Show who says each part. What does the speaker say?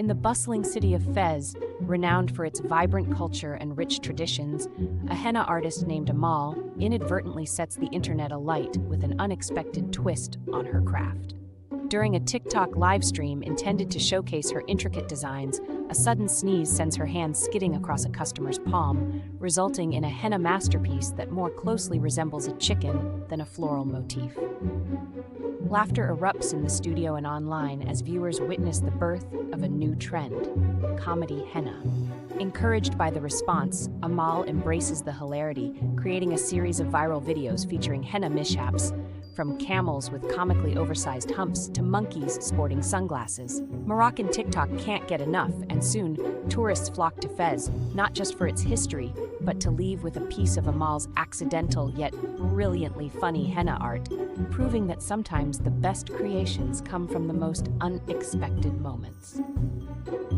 Speaker 1: In the bustling city of Fez, renowned for its vibrant culture and rich traditions, a henna artist named Amal inadvertently sets the internet alight with an unexpected twist on her craft. During a TikTok livestream intended to showcase her intricate designs, a sudden sneeze sends her hand skidding across a customer's palm, resulting in a henna masterpiece that more closely resembles a chicken than a floral motif. Laughter erupts in the studio and online as viewers witness the birth of a new trend, comedy henna. Encouraged by the response, Amal embraces the hilarity, creating a series of viral videos featuring henna mishaps, from camels with comically oversized humps to monkeys sporting sunglasses. Moroccan TikTok can't get enough, and soon, tourists flock to Fez, not just for its history, but to leave with a piece of Amal's accidental yet brilliantly funny henna art, proving that sometimes the best creations come from the most unexpected moments.